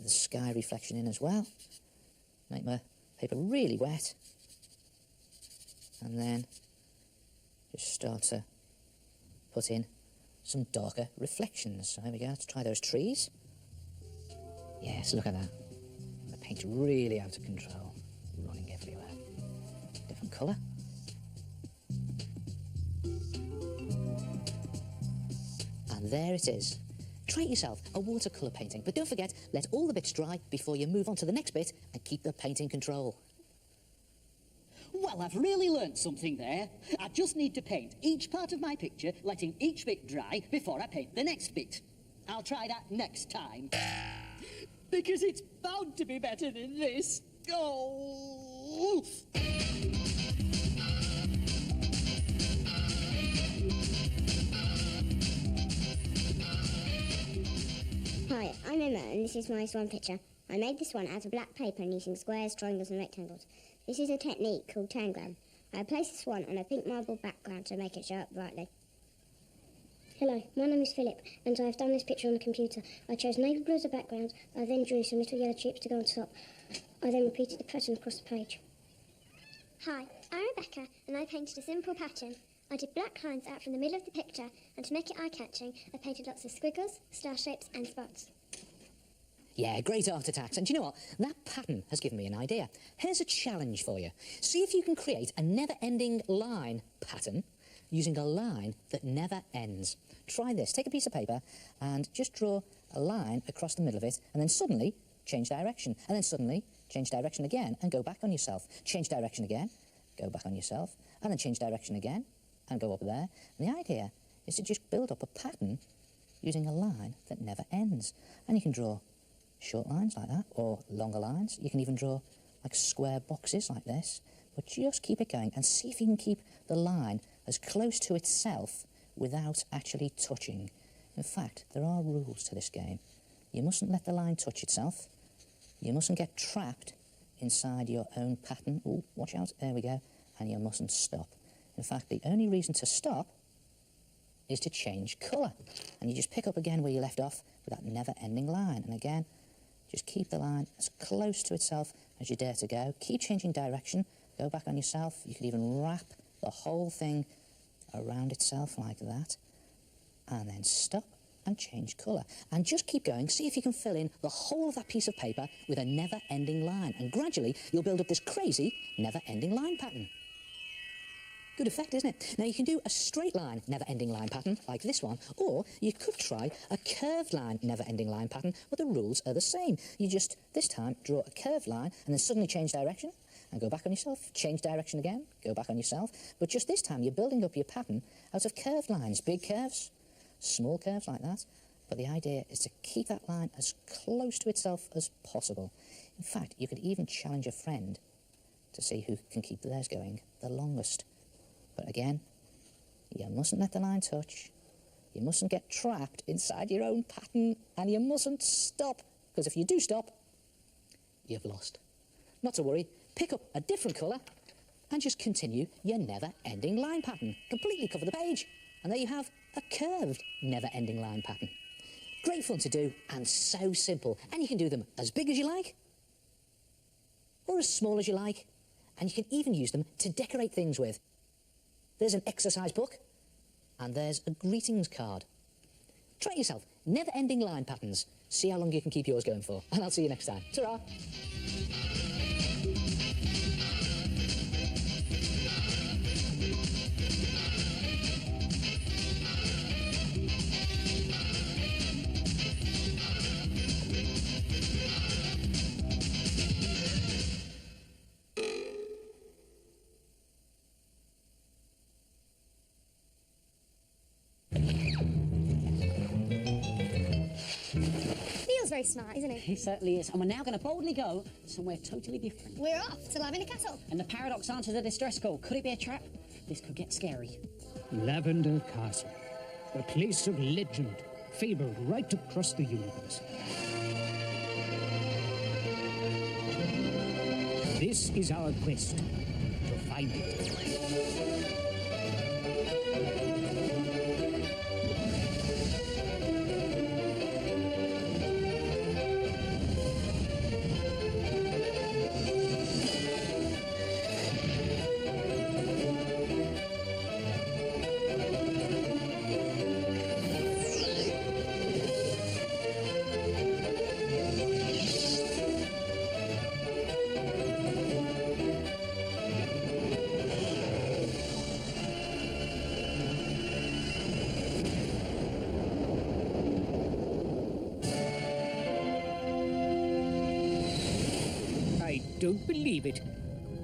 the sky reflection in as well. Make my paper really wet. And then just start to put in some darker reflections. So here we go, let's try those trees. Yes, look at that. The paint really out of control, running everywhere. Different colour. And there it is. Try it yourself, a watercolour painting. But don't forget, let all the bits dry before you move on to the next bit and keep the paint in control. Well, I've really learnt something there. I just need to paint each part of my picture, letting each bit dry before I paint the next bit. I'll try that next time. Because it's bound to be better than this. Oh! Hi, I'm Emma and this is my swan picture. I made this one out of black paper and using squares, triangles and rectangles. This is a technique called tangram. I placed the swan on a pink marble background to make it show up brightly. Hello, my name is Philip and I've done this picture on the computer. I chose navy blue as a background. I then drew some little yellow chips to go on top. I then repeated the pattern across the page. Hi, I'm Rebecca and I painted a simple pattern. I did black lines out from the middle of the picture, and to make it eye-catching, I painted lots of squiggles, star shapes and spots. Yeah, great art attacks. And do you know what? That pattern has given me an idea. Here's a challenge for you. See if you can create a never-ending line pattern using a line that never ends. Try this. Take a piece of paper and just draw a line across the middle of it, and then suddenly change direction, and then suddenly change direction again and go back on yourself. Change direction again, go back on yourself, and then change direction again and go up there. And the idea is to just build up a pattern using a line that never ends. And you can draw short lines like that, or longer lines. You can even draw like square boxes like this, but just keep it going and see if you can keep the line as close to itself without actually touching. In fact, there are rules to this game. You mustn't let the line touch itself. You mustn't get trapped inside your own pattern. Ooh, watch out, there we go. And you mustn't stop. In fact, the only reason to stop is to change colour. And you just pick up again where you left off with that never-ending line. And again, just keep the line as close to itself as you dare to go. Keep changing direction. Go back on yourself. You could even wrap the whole thing around itself like that. And then stop and change colour. And just keep going. See if you can fill in the whole of that piece of paper with a never-ending line. And gradually, you'll build up this crazy never-ending line pattern. Good effect, isn't it? Now, you can do a straight line never-ending line pattern, like this one, or you could try a curved line never-ending line pattern, but the rules are the same. You just, this time, draw a curved line, and then suddenly change direction, and go back on yourself, change direction again, go back on yourself. But just this time, you're building up your pattern out of curved lines, big curves, small curves like that. But the idea is to keep that line as close to itself as possible. In fact, you could even challenge a friend to see who can keep theirs going the longest. But again, you mustn't let the line touch, you mustn't get trapped inside your own pattern, and you mustn't stop, because if you do stop, you've lost. Not to worry, pick up a different colour and just continue your never-ending line pattern. Completely cover the page, and there you have a curved never-ending line pattern. Great fun to do, and so simple. And you can do them as big as you like, or as small as you like, and you can even use them to decorate things with. There's an exercise book, and there's a greetings card. Try it yourself. Never-ending line patterns. See how long you can keep yours going for. And I'll see you next time. Ta-ra! Very smart, isn't he? He certainly is. And we're now going to boldly go somewhere totally different. We're off to Lavender Castle. And the Paradox answers the distress call. Could it be a trap? This could get scary. Lavender Castle, a place of legend, fabled right across the universe. This is our quest to find it. don't believe it.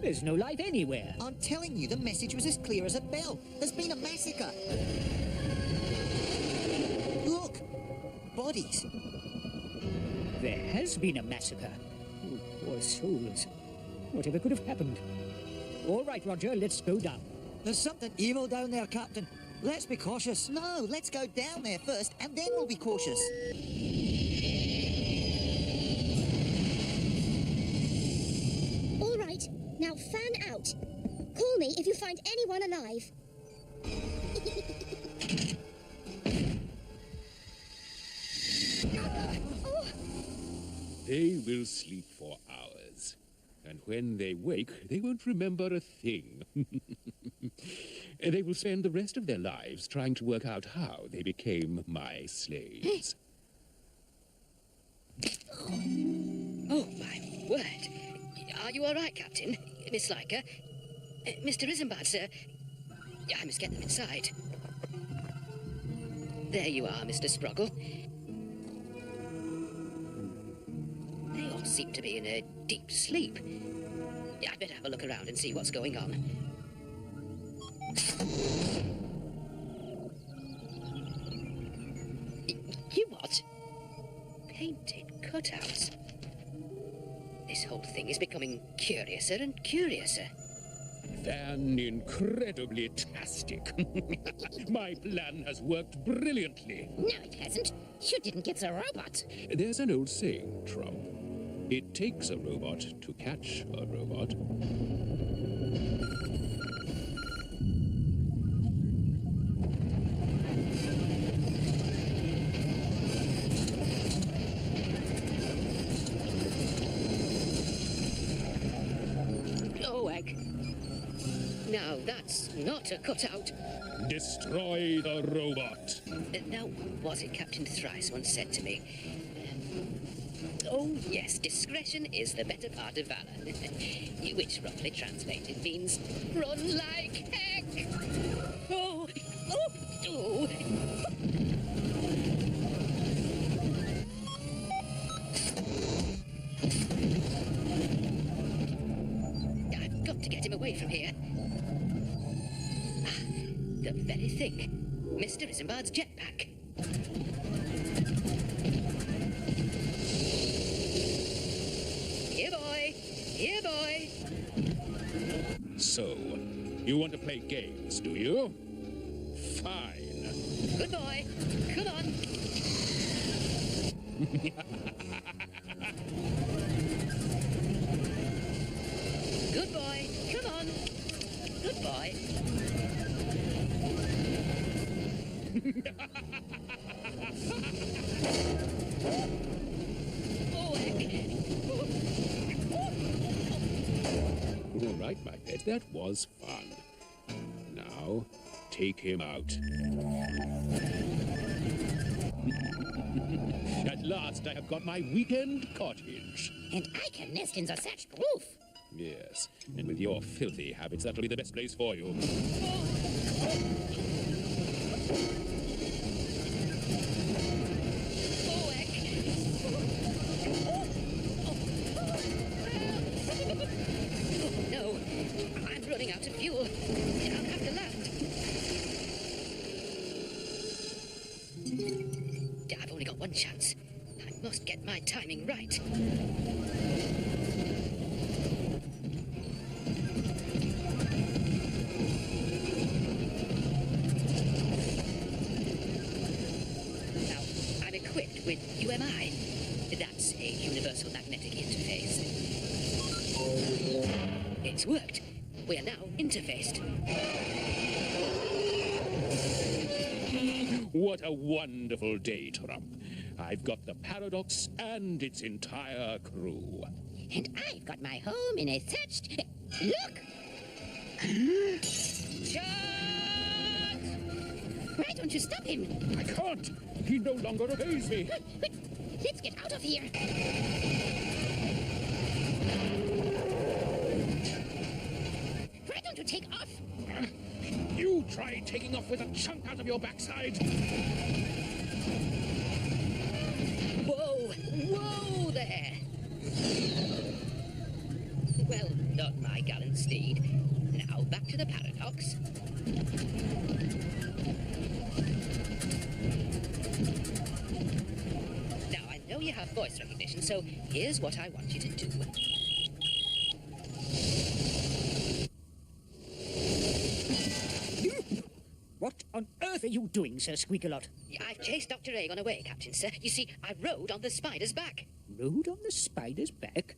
There's no life anywhere. I'm telling you, the message was as clear as a bell. There's been a massacre. Look! Bodies. There has been a massacre. Oh, poor souls. Whatever could have happened? All right, Roger, let's go down. There's something evil down there, Captain. Let's be cautious. No, let's go down there first, and then we'll be cautious. All right, now fan out. Call me if you find anyone alive. They will sleep for hours. And when they wake, they won't remember a thing. They will spend the rest of their lives trying to work out how they became my slaves. Oh, my word. Are you all right, Captain? Miss Leica? Mr. Isambard, sir? I must get them inside. There you are, Mr. Sproggle. They all seem to be in a deep sleep. I'd better have a look around and see what's going on. You what? Painted cutouts. This whole thing is becoming curiouser and curiouser. Van incredibly tastic. My plan has worked brilliantly. No, it hasn't. You didn't get the robot. There's an old saying, Trump. It takes a robot to catch a robot. Oh, Egg. Now, that's not a cutout. Destroy the robot. Now, was it Captain Thrice once said to me? Oh, yes, discretion is the better part of valor. Which, roughly translated, means run like heck. Oh, oh, oh. I've got to get him away from here. Ah, the very thing. Mr. Isambard's jetpack. Here, boy. Here, boy. So, you want to play games, do you? Fine. Good boy. Come on. Good boy. Come on. Good boy. Oh, heck. All right, my pet, that was fun. Now, take him out. At last, I have got my weekend cottage. And I can nest in the thatched roof. Yes, and with your filthy habits, that'll be the best place for you. Oh, heck. Oh, no. I'm running out of fuel. I'll have to land. I've only got one chance. I must get my timing right. Now, I'm equipped with UMI. That's a Universal Magnetic Interface. It's worked. We are now interfaced. What a wonderful day, Trump. I've got the Paradox and its entire crew. And I've got my home in a thatched... Look! Shot! Why don't you stop him? I can't! He no longer obeys me! Let's get out of here! Why don't you take off? You try taking off with a chunk out of your backside! Whoa! Whoa there! my gallant steed. Now, back to the paradox. Now, I know you have voice recognition, so here's what I want you to do. What on earth are you doing, Sir Squeakalot? I've chased Dr. Aegon away, Captain, sir. You see, I rode on the spider's back. Rode on the spider's back?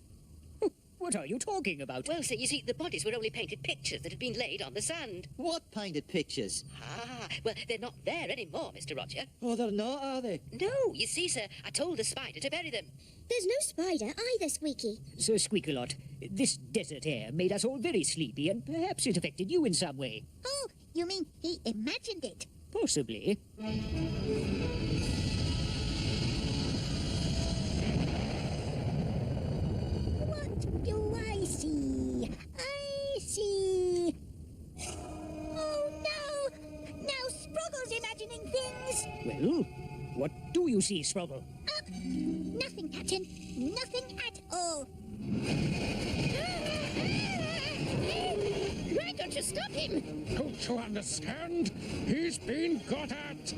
What are you talking about? Well, sir, you see, the bodies were only painted pictures that had been laid on the sand. What painted pictures? Ah, well, they're not there anymore, Mr. Roger. Oh, they're not, are they? No, you see, sir, I told the spider to bury them. There's no spider either, Squeaky. Sir Squeakalot, this desert air made us all very sleepy, and perhaps it affected you in some way. Oh, you mean he imagined it? Possibly. What do I see? I see... Oh, no! Now Sproggle's imagining things! Well, what do you see, Sproggle? Nothing, Captain. Nothing at all. Why don't you stop him? Don't you understand? He's been got at!